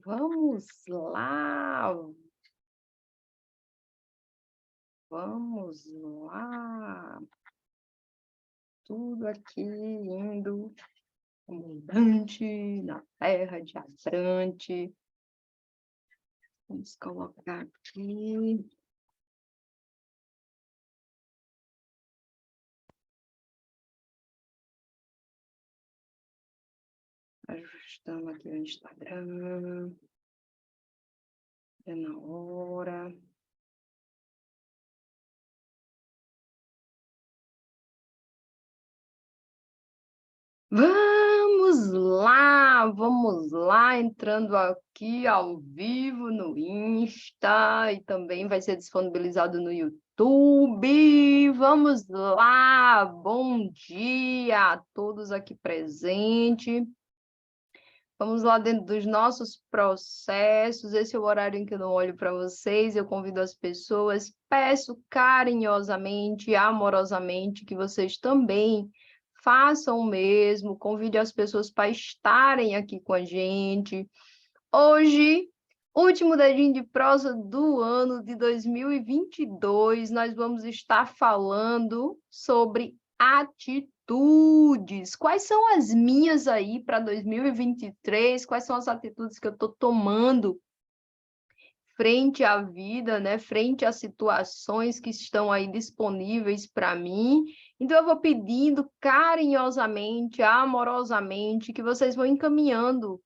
Vamos lá, vamos lá. Tudo aqui indo abundante, na terra de Abrante. Vamos colocar aqui. Ajustando aqui o Instagram. É na hora. Vamos lá, entrando aqui ao vivo no Insta e também vai ser disponibilizado no YouTube. Vamos lá, bom dia a todos aqui presentes. Vamos lá dentro dos nossos processos. Esse é o horário em que eu não olho para vocês. Eu convido as pessoas, peço carinhosamente, amorosamente, que vocês também façam o mesmo. Convide as pessoas para estarem aqui com a gente. Hoje, último dedinho de prosa do ano de 2022, nós vamos estar falando sobre atitudes. Quais são as minhas aí para 2023? Quais são as atitudes que eu estou tomando frente à vida, né? Frente às situações que estão aí disponíveis para mim? Então, eu vou pedindo carinhosamente, amorosamente, que vocês vão encaminhando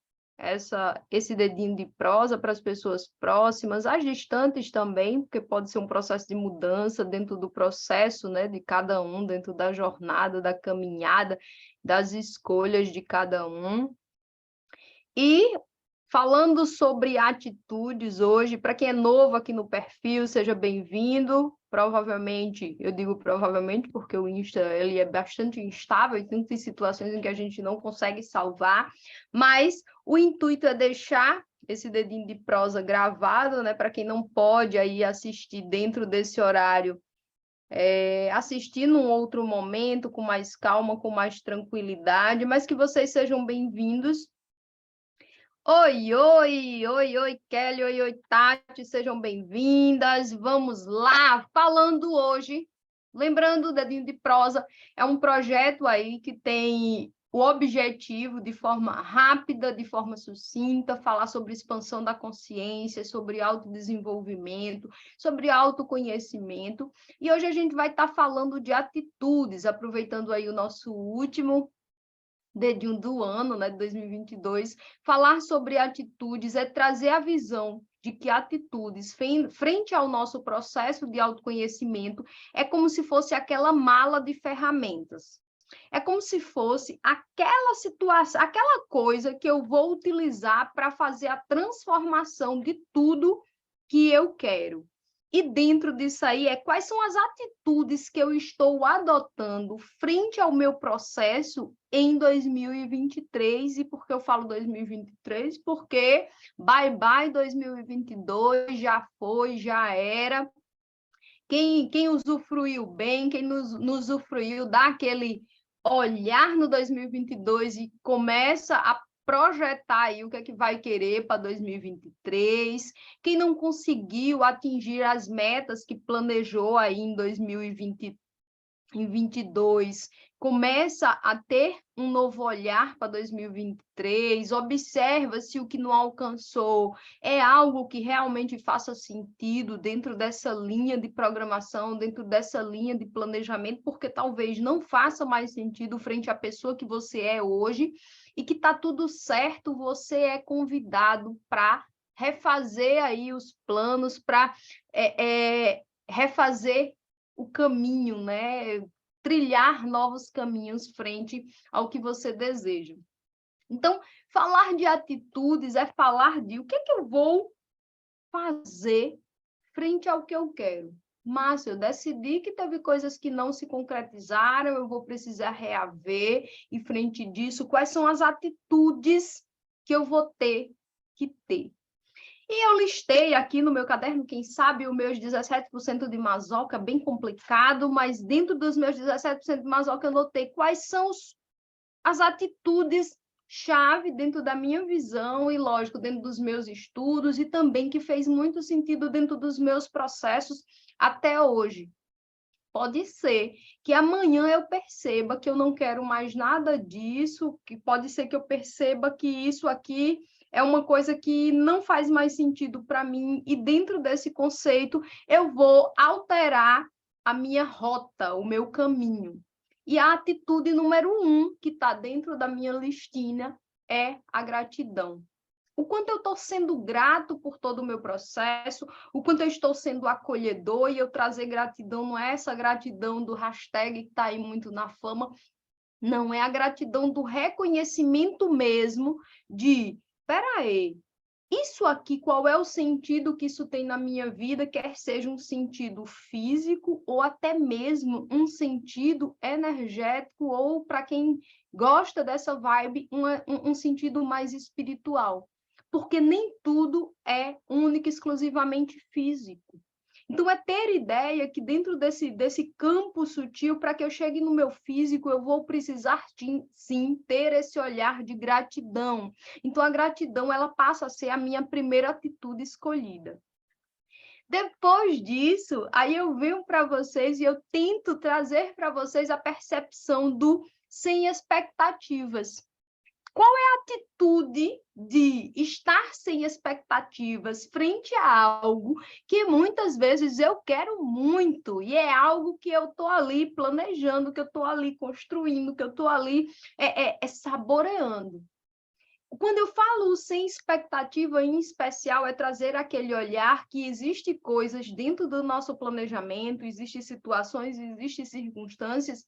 esse dedinho de prosa para as pessoas próximas, as distantes também, porque pode ser um processo de mudança dentro do processo, né, de cada um, dentro da jornada, da caminhada, das escolhas de cada um. E falando sobre atitudes hoje, para quem é novo aqui no perfil, seja bem-vindo. Provavelmente, eu digo provavelmente porque o Insta ele é bastante instável e tem situações em que a gente não consegue salvar, mas o intuito é deixar esse dedinho de prosa gravado, né, para quem não pode aí assistir dentro desse horário, assistir num outro momento, com mais calma, com mais tranquilidade, mas que vocês sejam bem-vindos. Oi, Kelly, oi, Tati, sejam bem-vindas. Vamos lá, falando hoje, lembrando o Dedinho de Prosa, é um projeto aí que tem o objetivo, de forma rápida, de forma sucinta, falar sobre expansão da consciência, sobre autodesenvolvimento, sobre autoconhecimento. E hoje a gente vai estar falando de atitudes, aproveitando aí o nosso último dedinho do ano, né, de 2022, falar sobre atitudes é trazer a visão de que atitudes, frente ao nosso processo de autoconhecimento, é como se fosse aquela mala de ferramentas. É como se fosse aquela situação, aquela coisa que eu vou utilizar para fazer a transformação de tudo que eu quero. E dentro disso aí quais são as atitudes que eu estou adotando frente ao meu processo em 2023. E por que eu falo 2023? Porque bye 2022, já foi, já era. Quem usufruiu bem, quem nos usufruiu daquele olhar no 2022 e começa a projetar aí o que é que vai querer para 2023. Quem não conseguiu atingir as metas que planejou aí em 2022, começa a ter um novo olhar para 2023, observa se o que não alcançou é algo que realmente faça sentido dentro dessa linha de programação, dentro dessa linha de planejamento, porque talvez não faça mais sentido frente à pessoa que você é hoje, e que está tudo certo, você é convidado para refazer aí os planos, para refazer o caminho, né? Trilhar novos caminhos frente ao que você deseja. Então, falar de atitudes é falar de o que eu vou fazer frente ao que eu quero. Márcio, eu decidi que teve coisas que não se concretizaram, eu vou precisar reaver, e frente disso, quais são as atitudes que eu vou ter que ter. E eu listei aqui no meu caderno, quem sabe, os meus 17% de masoca, bem complicado, mas dentro dos meus 17% de masoca eu notei quais são as atitudes chave dentro da minha visão e, lógico, dentro dos meus estudos e também que fez muito sentido dentro dos meus processos até hoje. Pode ser que amanhã eu perceba que eu não quero mais nada disso, que pode ser que eu perceba que isso aqui é uma coisa que não faz mais sentido para mim, e dentro desse conceito eu vou alterar a minha rota, o meu caminho. E a atitude número 1, que está dentro da minha listinha, é a gratidão. O quanto eu estou sendo grato por todo o meu processo, o quanto eu estou sendo acolhedor, e eu trazer gratidão não é essa gratidão do hashtag que está aí muito na fama, não, é a gratidão do reconhecimento mesmo de, peraí, isso aqui, qual é o sentido que isso tem na minha vida, quer seja um sentido físico ou até mesmo um sentido energético, ou, para quem gosta dessa vibe, um sentido mais espiritual. Porque nem tudo é único e exclusivamente físico. Então, é ter ideia que dentro desse campo sutil, para que eu chegue no meu físico, eu vou precisar, sim, ter esse olhar de gratidão. Então, a gratidão, ela passa a ser a minha primeira atitude escolhida. Depois disso, aí eu venho para vocês e eu tento trazer para vocês a percepção do sem expectativas. Qual é a atitude de estar sem expectativas frente a algo que muitas vezes eu quero muito, e é algo que eu estou ali planejando, que eu estou ali construindo, que eu estou ali saboreando? Quando eu falo sem expectativa, em especial, é trazer aquele olhar que existe coisas dentro do nosso planejamento, existem situações, existem circunstâncias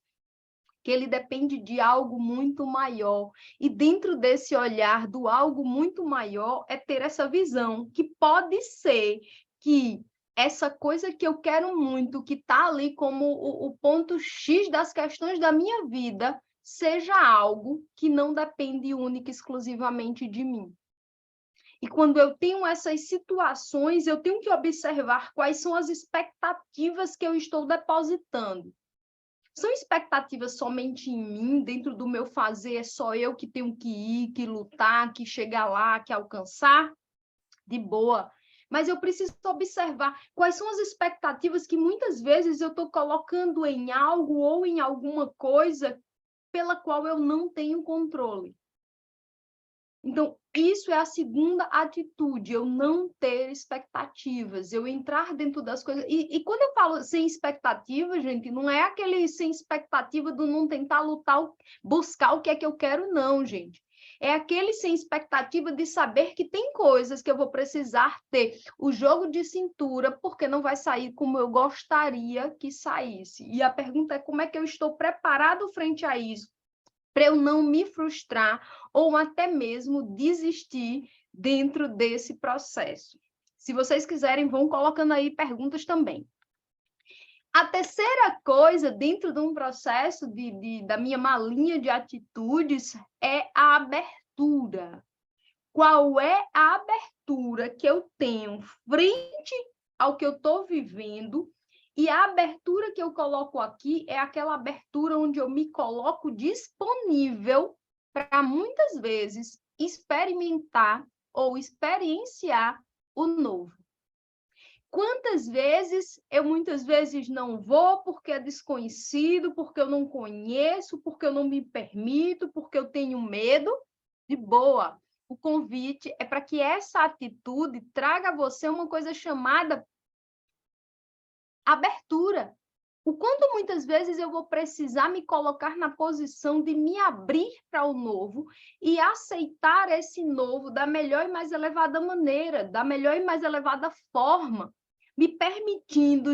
que ele depende de algo muito maior. E dentro desse olhar do algo muito maior é ter essa visão, que pode ser que essa coisa que eu quero muito, que está ali como o ponto X das questões da minha vida, seja algo que não depende única e exclusivamente de mim. E quando eu tenho essas situações, eu tenho que observar quais são as expectativas que eu estou depositando. São expectativas somente em mim, dentro do meu fazer, é só eu que tenho que ir, que lutar, que chegar lá, que alcançar? De boa. Mas eu preciso observar quais são as expectativas que muitas vezes eu estou colocando em algo ou em alguma coisa pela qual eu não tenho controle. Então, isso é a segunda atitude, eu não ter expectativas, eu entrar dentro das coisas. E quando eu falo sem expectativa, gente, não é aquele sem expectativa do não tentar lutar, buscar o que é que eu quero, não, gente. É aquele sem expectativa de saber que tem coisas que eu vou precisar ter o jogo de cintura, porque não vai sair como eu gostaria que saísse. E a pergunta é como é que eu estou preparado frente a isso, para eu não me frustrar ou até mesmo desistir dentro desse processo. Se vocês quiserem, vão colocando aí perguntas também. A terceira coisa, dentro de um processo da minha malinha de atitudes, é a abertura. Qual é a abertura que eu tenho frente ao que eu estou vivendo? E a abertura que eu coloco aqui é aquela abertura onde eu me coloco disponível para, muitas vezes, experimentar ou experienciar o novo. Quantas vezes eu muitas vezes não vou porque é desconhecido, porque eu não conheço, porque eu não me permito, porque eu tenho medo? De boa. O convite é para que essa atitude traga a você uma coisa chamada abertura. O quanto muitas vezes eu vou precisar me colocar na posição de me abrir para o novo e aceitar esse novo da melhor e mais elevada maneira, da melhor e mais elevada forma, me permitindo,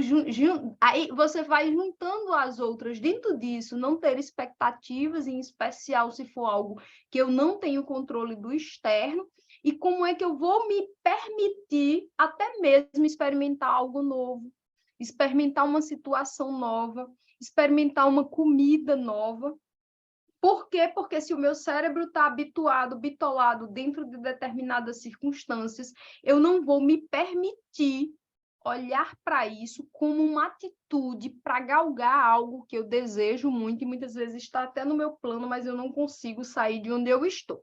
aí você vai juntando as outras dentro disso, não ter expectativas, em especial se for algo que eu não tenho controle do externo, e como é que eu vou me permitir até mesmo experimentar algo novo, experimentar uma situação nova, experimentar uma comida nova. Por quê? Porque se o meu cérebro está habituado, bitolado dentro de determinadas circunstâncias, eu não vou me permitir olhar para isso como uma atitude para galgar algo que eu desejo muito e muitas vezes está até no meu plano, mas eu não consigo sair de onde eu estou.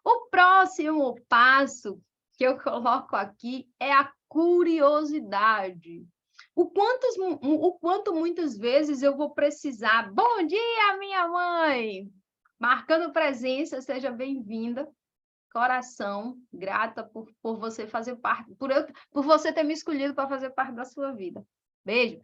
O próximo passo que eu coloco aqui é a curiosidade. O quanto muitas vezes eu vou precisar. Bom dia, minha mãe! Marcando presença, seja bem-vinda. Coração, grata por você fazer parte, por você ter me escolhido para fazer parte da sua vida. Beijo.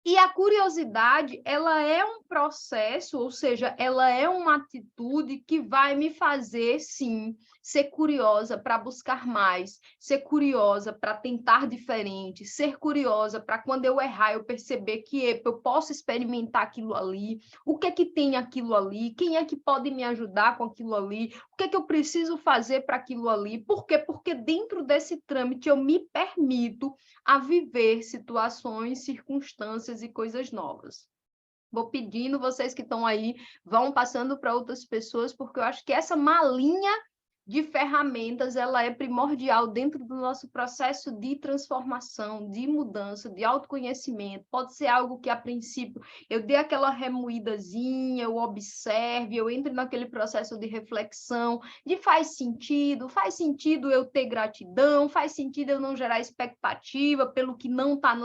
E a curiosidade, ela é um processo, ou seja, ela é uma atitude que vai me fazer, sim, ser curiosa para buscar mais, ser curiosa para tentar diferente, ser curiosa para quando eu errar, eu perceber que eu posso experimentar aquilo ali, o que é que tem aquilo ali, quem é que pode me ajudar com aquilo ali, o que é que eu preciso fazer para aquilo ali. Por quê? Porque dentro desse trâmite eu me permito a viver situações, circunstâncias e coisas novas. Vou pedindo, vocês que estão aí, vão passando para outras pessoas, porque eu acho que essa malinha de ferramentas, ela é primordial dentro do nosso processo de transformação, de mudança, de autoconhecimento. Pode ser algo que, a princípio, eu dê aquela remoídazinha, eu observe, eu entre naquele processo de reflexão, de faz sentido eu ter gratidão, faz sentido eu não gerar expectativa pelo que não está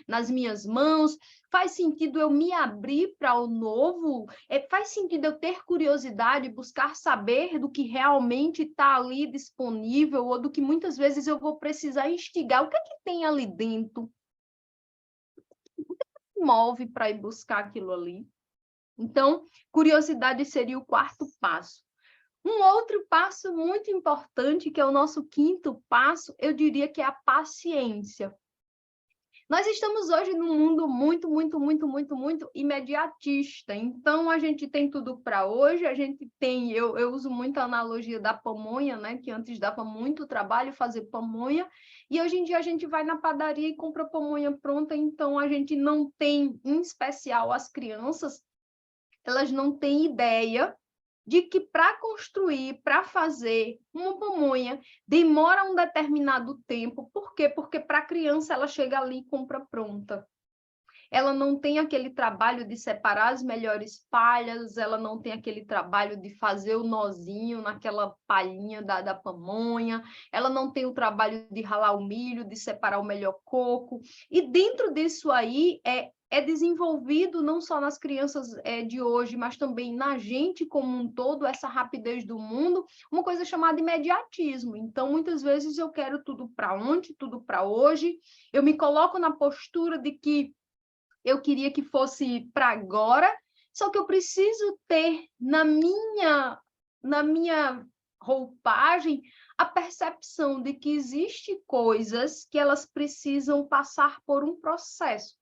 nas minhas mãos, faz sentido eu me abrir para o novo, faz sentido eu ter curiosidade, buscar saber do que realmente está ali disponível, ou do que muitas vezes eu vou precisar instigar. O que é que tem ali dentro? O que é que me move para ir buscar aquilo ali? Então, curiosidade seria o quarto passo. Um outro passo muito importante, que é o nosso quinto passo, eu diria que é a paciência. Nós estamos hoje num mundo muito imediatista. Então, a gente tem tudo para hoje, a gente tem... Eu uso muito a analogia da pamonha, né? Que antes dava muito trabalho fazer pamonha, e hoje em dia a gente vai na padaria e compra pamonha pronta, então a gente não tem, em especial as crianças, elas não têm ideia de que para construir, para fazer uma pamonha, demora um determinado tempo. Por quê? Porque para a criança ela chega ali e compra pronta. Ela não tem aquele trabalho de separar as melhores palhas, ela não tem aquele trabalho de fazer o nozinho naquela palhinha da pamonha, ela não tem o trabalho de ralar o milho, de separar o melhor coco. E dentro disso aí é desenvolvido não só nas crianças de hoje, mas também na gente como um todo, essa rapidez do mundo, uma coisa chamada imediatismo. Então, muitas vezes eu quero tudo para ontem, tudo para hoje, eu me coloco na postura de que eu queria que fosse para agora, só que eu preciso ter na minha roupagem a percepção de que existem coisas que elas precisam passar por um processo.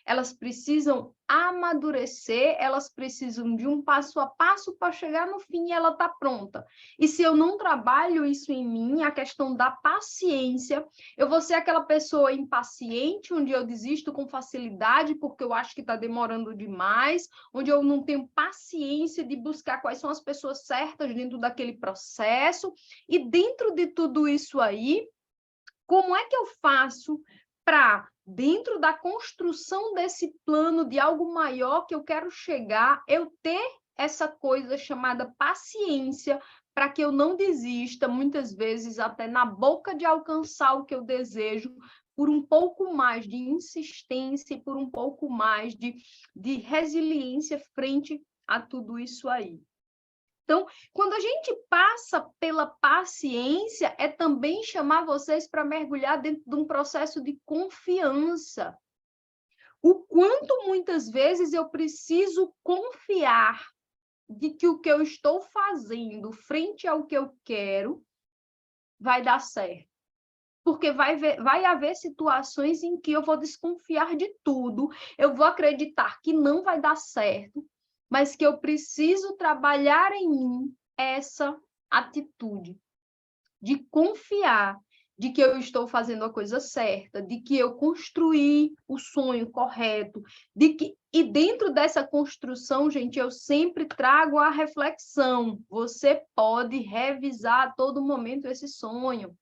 Elas precisam amadurecer, elas precisam de um passo a passo para chegar no fim e ela está pronta. E se eu não trabalho isso em mim, a questão da paciência, eu vou ser aquela pessoa impaciente, onde eu desisto com facilidade porque eu acho que está demorando demais, onde eu não tenho paciência de buscar quais são as pessoas certas dentro daquele processo. E dentro de tudo isso aí, como é que eu faço para, dentro da construção desse plano de algo maior que eu quero chegar, eu ter essa coisa chamada paciência, para que eu não desista, muitas vezes até na boca de alcançar o que eu desejo, por um pouco mais de insistência e por um pouco mais de resiliência frente a tudo isso aí. Então, quando a gente passa pela paciência, é também chamar vocês para mergulhar dentro de um processo de confiança. O quanto muitas vezes eu preciso confiar de que o que eu estou fazendo frente ao que eu quero vai dar certo. Porque vai haver situações em que eu vou desconfiar de tudo, eu vou acreditar que não vai dar certo, mas que eu preciso trabalhar em mim essa atitude de confiar de que eu estou fazendo a coisa certa, de que eu construí o sonho correto, e dentro dessa construção, gente, eu sempre trago a reflexão. Você pode revisar a todo momento esse sonho.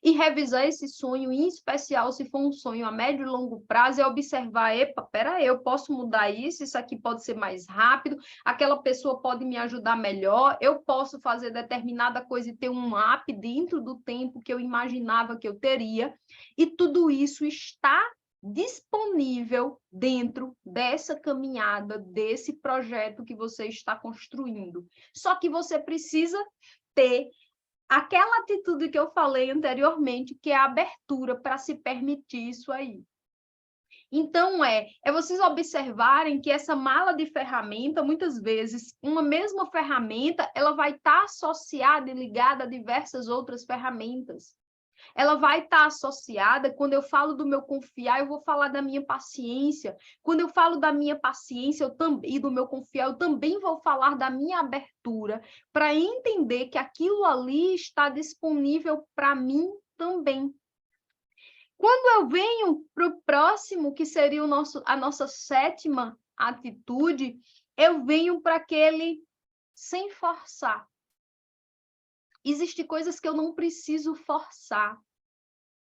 e revisar esse sonho, em especial se for um sonho a médio e longo prazo, é observar, epa, peraí, eu posso mudar isso aqui pode ser mais rápido, aquela pessoa pode me ajudar melhor, eu posso fazer determinada coisa e ter um up dentro do tempo que eu imaginava que eu teria, e tudo isso está disponível dentro dessa caminhada, desse projeto que você está construindo. Só que você precisa ter aquela atitude que eu falei anteriormente, que é a abertura para se permitir isso aí. Então, é vocês observarem que essa mala de ferramenta, muitas vezes, uma mesma ferramenta, ela vai estar associada e ligada a diversas outras ferramentas. Ela vai estar associada, quando eu falo do meu confiar, eu vou falar da minha paciência. Quando eu falo da minha paciência e do meu confiar, eu também vou falar da minha abertura, para entender que aquilo ali está disponível para mim também. Quando eu venho para o próximo, que seria a nossa sétima atitude, eu venho para aquele sem forçar. Existem coisas que eu não preciso forçar.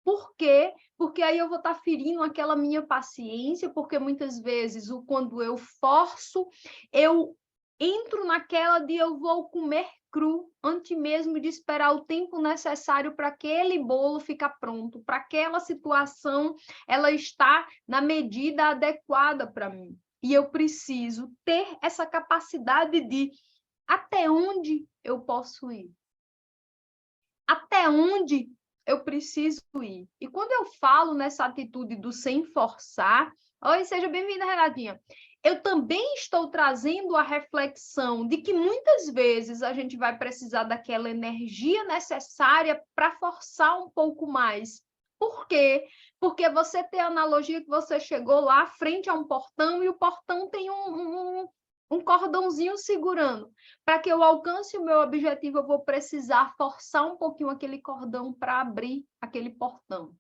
Por quê? Porque aí eu vou estar ferindo aquela minha paciência, porque muitas vezes, quando eu forço, eu entro naquela de eu vou comer cru, antes mesmo de esperar o tempo necessário para aquele bolo ficar pronto, para aquela situação, ela está na medida adequada para mim. E eu preciso ter essa capacidade de até onde eu posso ir. Até onde eu preciso ir. E quando eu falo nessa atitude do sem forçar, oi, seja bem-vinda, Renatinha. Eu também estou trazendo a reflexão de que muitas vezes a gente vai precisar daquela energia necessária para forçar um pouco mais. Por quê? Porque você tem a analogia que você chegou lá frente a um portão e o portão tem um cordãozinho segurando. Para que eu alcance o meu objetivo, eu vou precisar forçar um pouquinho aquele cordão para abrir aquele portão.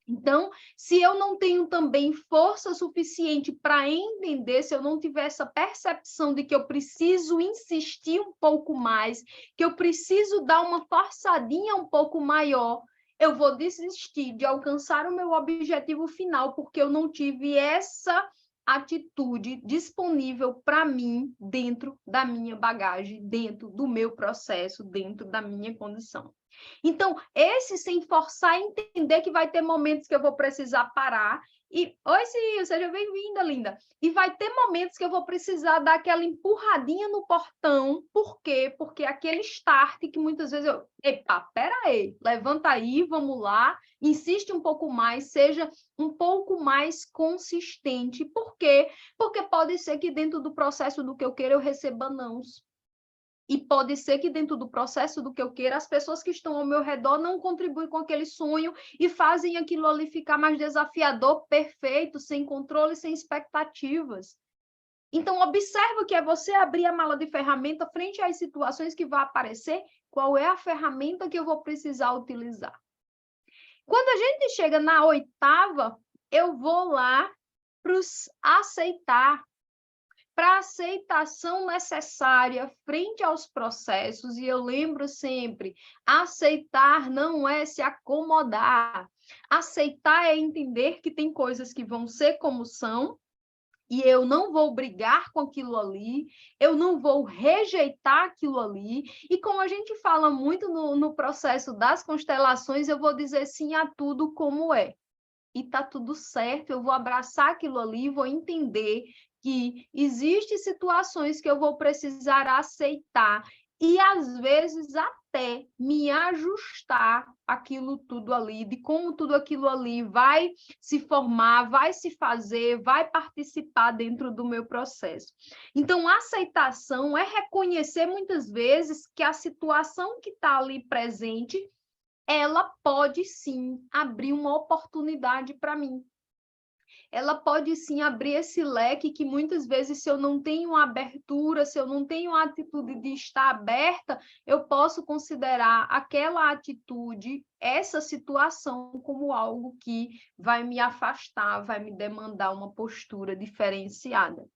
Então, se eu não tenho também força suficiente para entender, se eu não tiver essa percepção de que eu preciso insistir um pouco mais, que eu preciso dar uma forçadinha um pouco maior, eu vou desistir de alcançar o meu objetivo final, porque eu não tive essa atitude disponível para mim dentro da minha bagagem, dentro do meu processo, dentro da minha condição. Então, esse sem forçar entender que vai ter momentos que eu vou precisar parar e, oi, Sil, seja bem-vinda, linda. E vai ter momentos que eu vou precisar dar aquela empurradinha no portão. Por quê? Porque aquele start que muitas vezes eu, epa, pera aí, levanta aí, vamos lá, insiste um pouco mais, seja um pouco mais consistente. Por quê? Porque pode ser que dentro do processo do que eu quero eu receba nãos. E pode ser que dentro do processo do que eu queira, as pessoas que estão ao meu redor não contribuem com aquele sonho e fazem aquilo ali ficar mais desafiador, perfeito, sem controle, sem expectativas. Então, observe o que é você abrir a mala de ferramenta frente às situações que vão aparecer, qual é a ferramenta que eu vou precisar utilizar. Quando a gente chega na oitava, eu vou lá para os aceitar, para a aceitação necessária frente aos processos, e eu lembro sempre, aceitar não é se acomodar. Aceitar é entender que tem coisas que vão ser como são, e eu não vou brigar com aquilo ali, eu não vou rejeitar aquilo ali, e como a gente fala muito no processo das constelações, eu vou dizer sim a tudo como é. E tá tudo certo, eu vou abraçar aquilo ali, vou entender que existem situações que eu vou precisar aceitar e, às vezes, até me ajustar aquilo tudo ali, de como tudo aquilo ali vai se formar, vai se fazer, vai participar dentro do meu processo. Então, a aceitação é reconhecer, muitas vezes, que a situação que está ali presente ela pode sim abrir uma oportunidade para mim. Ela pode sim abrir esse leque que muitas vezes, se eu não tenho abertura, se eu não tenho a atitude de estar aberta, eu posso considerar aquela atitude, essa situação, como algo que vai me afastar, vai me demandar uma postura diferenciada.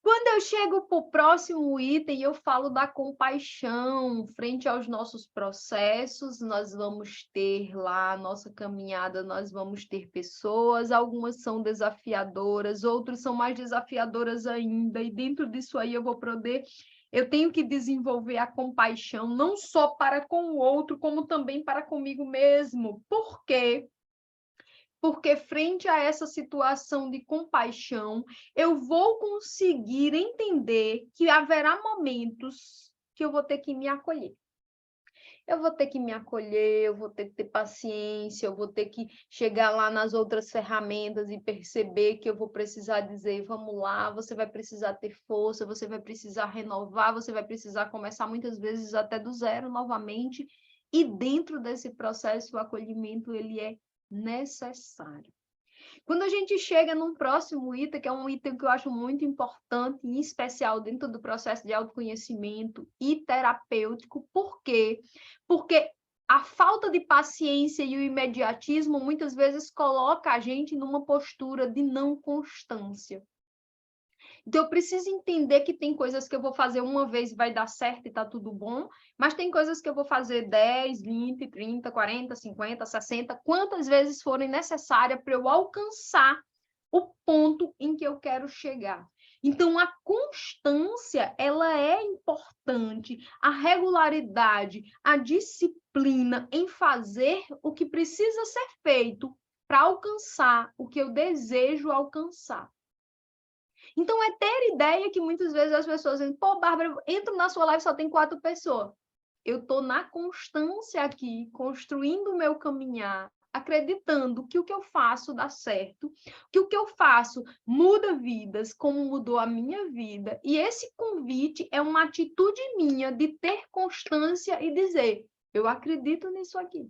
Quando eu chego para o próximo item, eu falo da compaixão. Frente aos nossos processos, nós vamos ter lá a nossa caminhada, nós vamos ter pessoas, algumas são desafiadoras, outras são mais desafiadoras ainda, e dentro disso aí eu tenho que desenvolver a compaixão, não só para com o outro, como também para comigo mesmo. Por quê? Porque frente a essa situação de compaixão, eu vou conseguir entender que haverá momentos que eu vou ter que me acolher. Eu vou ter que me acolher, eu vou ter que ter paciência, eu vou ter que chegar lá nas outras ferramentas e perceber que eu vou precisar dizer, vamos lá, você vai precisar ter força, você vai precisar renovar, você vai precisar começar muitas vezes até do zero novamente. E dentro desse processo, o acolhimento, ele é necessário. Quando a gente chega num próximo item, que é um item que eu acho muito importante, em especial dentro do processo de autoconhecimento e terapêutico, por quê? Porque a falta de paciência e o imediatismo muitas vezes coloca a gente numa postura de não constância. Então, eu preciso entender que tem coisas que eu vou fazer uma vez e vai dar certo e está tudo bom, mas tem coisas que eu vou fazer 10, 20, 30, 40, 50, 60, quantas vezes forem necessárias para eu alcançar o ponto em que eu quero chegar. Então, a constância, ela é importante, a regularidade, a disciplina em fazer o que precisa ser feito para alcançar o que eu desejo alcançar. Então, é ter ideia que muitas vezes as pessoas dizem, pô, Bárbara, entro na sua live, só tem 4 pessoas. Eu estou na constância aqui, construindo o meu caminhar, acreditando que o que eu faço dá certo, que o que eu faço muda vidas, como mudou a minha vida. E esse convite é uma atitude minha de ter constância e dizer, eu acredito nisso aqui.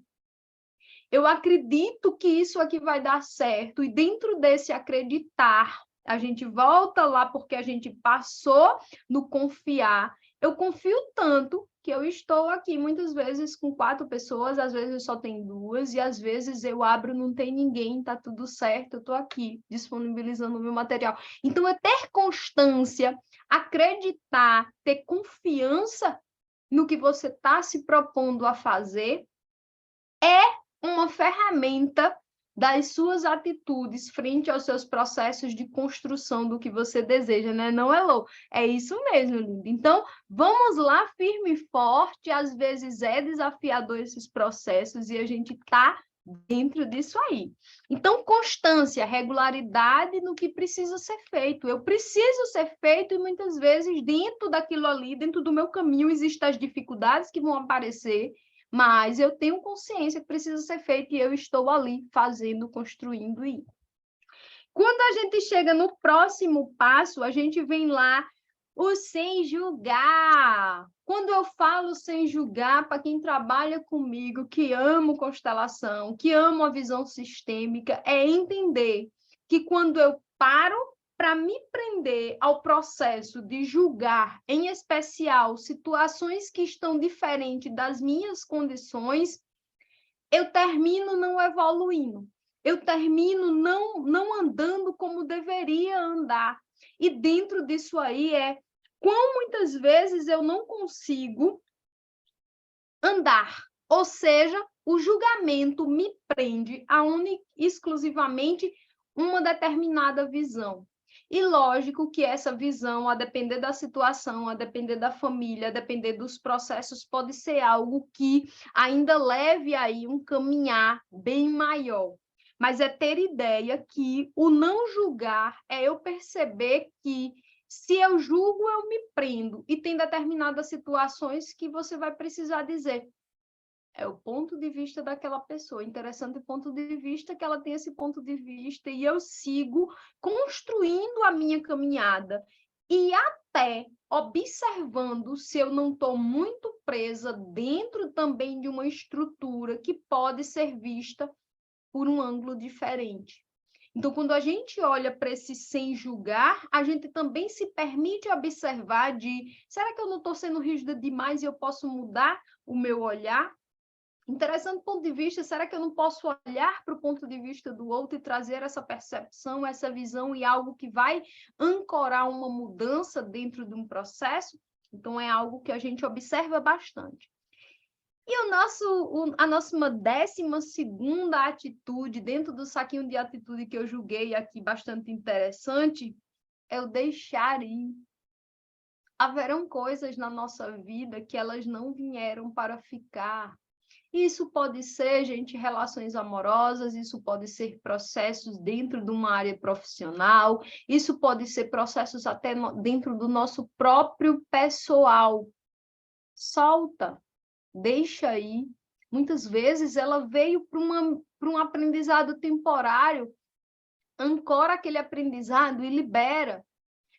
Eu acredito que isso aqui vai dar certo. E dentro desse acreditar, a gente volta lá porque a gente passou no confiar. Eu confio tanto que eu estou aqui muitas vezes com 4 pessoas, às vezes só tem 2, e às vezes eu abro, não tem ninguém, tá tudo certo, eu estou aqui disponibilizando o meu material. Então, é ter constância, acreditar, ter confiança no que você está se propondo a fazer, uma ferramenta das suas atitudes frente aos seus processos de construção do que você deseja, né? Não, Elô? É isso mesmo, lindo. Então, vamos lá, firme e forte. Às vezes é desafiador esses processos e a gente está dentro disso aí. Então, constância, regularidade no que precisa ser feito. Eu preciso ser feito e muitas vezes dentro daquilo ali, dentro do meu caminho, existem as dificuldades que vão aparecer, mas eu tenho consciência que precisa ser feito e eu estou ali fazendo, construindo e quando a gente chega no próximo passo, a gente vem lá o sem julgar. Quando eu falo sem julgar, para quem trabalha comigo, que amo constelação, que amo a visão sistêmica, é entender que quando eu paro para me prender ao processo de julgar, em especial situações que estão diferentes das minhas condições, eu termino não evoluindo. Eu termino não andando como deveria andar. E dentro disso aí quão muitas vezes eu não consigo andar. Ou seja, o julgamento me prende a exclusivamente uma determinada visão. E lógico que essa visão, a depender da situação, a depender da família, a depender dos processos, pode ser algo que ainda leve aí um caminhar bem maior. Mas é ter ideia que o não julgar é eu perceber que se eu julgo, eu me prendo. E tem determinadas situações que você vai precisar dizer, é o ponto de vista daquela pessoa. Interessante o ponto de vista que ela tem esse ponto de vista e eu sigo construindo a minha caminhada e até observando se eu não estou muito presa dentro também de uma estrutura que pode ser vista por um ângulo diferente. Então, quando a gente olha para esse sem julgar, a gente também se permite observar será que eu não estou sendo rígida demais e eu posso mudar o meu olhar? Interessante ponto de vista, será que eu não posso olhar para o ponto de vista do outro e trazer essa percepção, essa visão e algo que vai ancorar uma mudança dentro de um processo? Então, é algo que a gente observa bastante. E a nossa 12ª atitude, dentro do saquinho de atitude que eu julguei aqui bastante interessante, é o deixar ir. Haverão coisas na nossa vida que elas não vieram para ficar. Isso pode ser, gente, relações amorosas, isso pode ser processos dentro de uma área profissional, isso pode ser processos até dentro do nosso próprio pessoal. Solta, deixa aí. Muitas vezes ela veio para um aprendizado temporário, ancora aquele aprendizado e libera.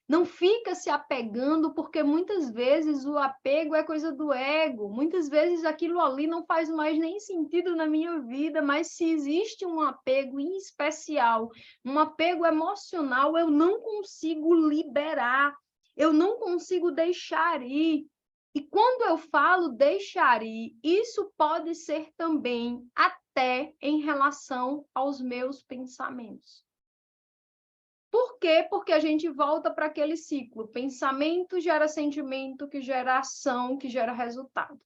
Não fica se apegando, porque muitas vezes o apego é coisa do ego. Muitas vezes aquilo ali não faz mais nem sentido na minha vida, mas se existe um apego em especial, um apego emocional, eu não consigo liberar, eu não consigo deixar ir. E quando eu falo deixar ir, isso pode ser também até em relação aos meus pensamentos. Por quê? Porque a gente volta para aquele ciclo. Pensamento gera sentimento, que gera ação, que gera resultado.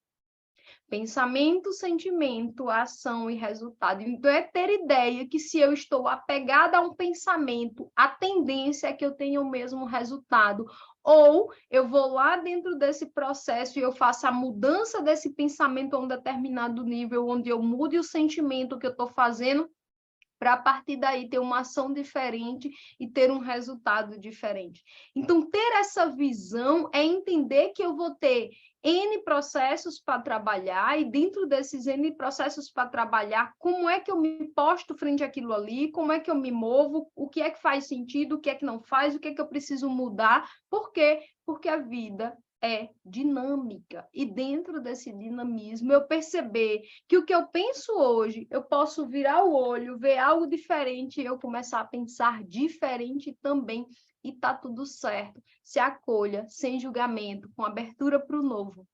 Pensamento, sentimento, ação e resultado. Então, é ter ideia que se eu estou apegada a um pensamento, a tendência é que eu tenha o mesmo resultado. Ou eu vou lá dentro desse processo e eu faço a mudança desse pensamento a um determinado nível, onde eu mude o sentimento que eu estou fazendo, para a partir daí ter uma ação diferente e ter um resultado diferente. Então, ter essa visão é entender que eu vou ter N processos para trabalhar, e dentro desses N processos para trabalhar, como é que eu me posto frente àquilo ali, como é que eu me movo, o que é que faz sentido, o que é que não faz, o que é que eu preciso mudar. Por quê? Porque a vida é dinâmica, e dentro desse dinamismo eu perceber que o que eu penso hoje, eu posso virar o olho, ver algo diferente e eu começar a pensar diferente também, e tá tudo certo. Se acolha, sem julgamento, com abertura para o novo.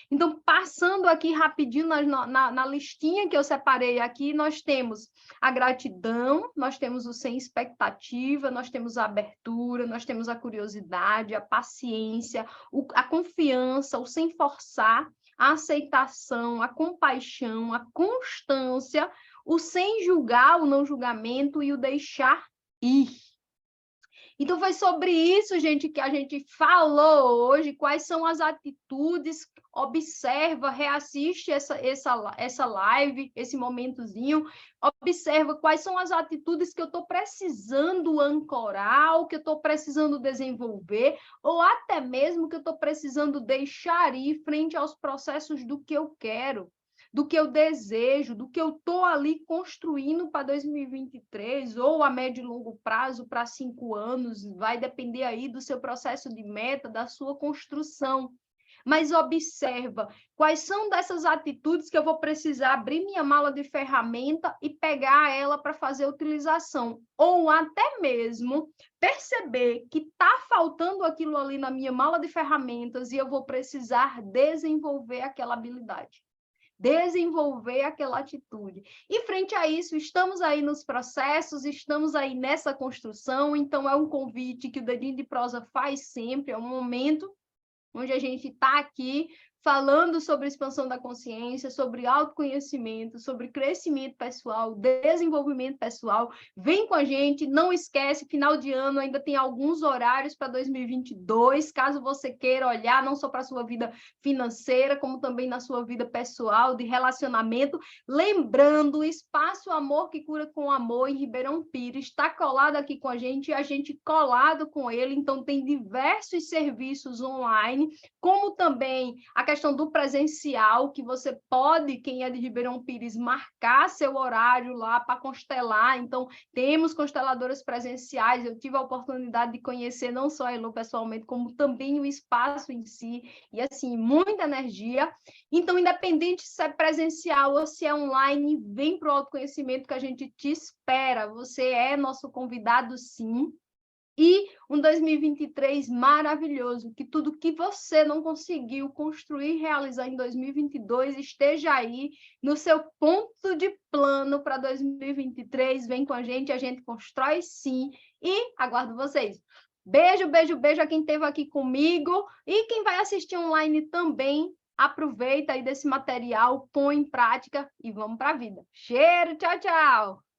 Então, passando aqui rapidinho na listinha que eu separei aqui, nós temos a gratidão, nós temos o sem expectativa, nós temos a abertura, nós temos a curiosidade, a paciência, a confiança, o sem forçar, a aceitação, a compaixão, a constância, o sem julgar, o não julgamento e o deixar ir. Então, foi sobre isso, gente, que a gente falou hoje. Quais são as atitudes? Observa, reassiste essa live, esse momentozinho. Observa quais são as atitudes que eu estou precisando ancorar, ou que eu estou precisando desenvolver, ou até mesmo que eu estou precisando deixar ir frente aos processos do que eu quero, do que eu desejo, do que eu estou ali construindo para 2023, ou a médio e longo prazo, para 5 anos, vai depender aí do seu processo de meta, da sua construção. Mas observa quais são dessas atitudes que eu vou precisar abrir minha mala de ferramenta e pegar ela para fazer a utilização, ou até mesmo perceber que está faltando aquilo ali na minha mala de ferramentas e eu vou precisar desenvolver aquela habilidade, desenvolver aquela atitude. E frente a isso, estamos aí nos processos, estamos aí nessa construção, então é um convite que o Dedinho de Prosa faz sempre, é um momento onde a gente está aqui falando sobre expansão da consciência, sobre autoconhecimento, sobre crescimento pessoal, desenvolvimento pessoal. Vem com a gente, não esquece, final de ano ainda tem alguns horários para 2022, caso você queira olhar não só para a sua vida financeira, como também na sua vida pessoal, de relacionamento. Lembrando, o Espaço Amor que Cura com Amor, em Ribeirão Pires, está colado aqui com a gente, e a gente colado com ele, então tem diversos serviços online, como também a questão do presencial, que você pode, quem é de Ribeirão Pires, marcar seu horário lá para constelar. Então, temos consteladoras presenciais. Eu tive a oportunidade de conhecer não só a Elô pessoalmente, como também o espaço em si, e assim, muita energia. Então, independente se é presencial ou se é online, vem para o autoconhecimento que a gente te espera. Você é nosso convidado, sim. e um 2023 maravilhoso, que tudo que você não conseguiu construir e realizar em 2022 esteja aí no seu ponto de plano para 2023. Vem com a gente constrói sim, e aguardo vocês. Beijo, beijo, beijo a quem esteve aqui comigo e quem vai assistir online também. Aproveita aí desse material, põe em prática e vamos para a vida. Cheiro, tchau, tchau!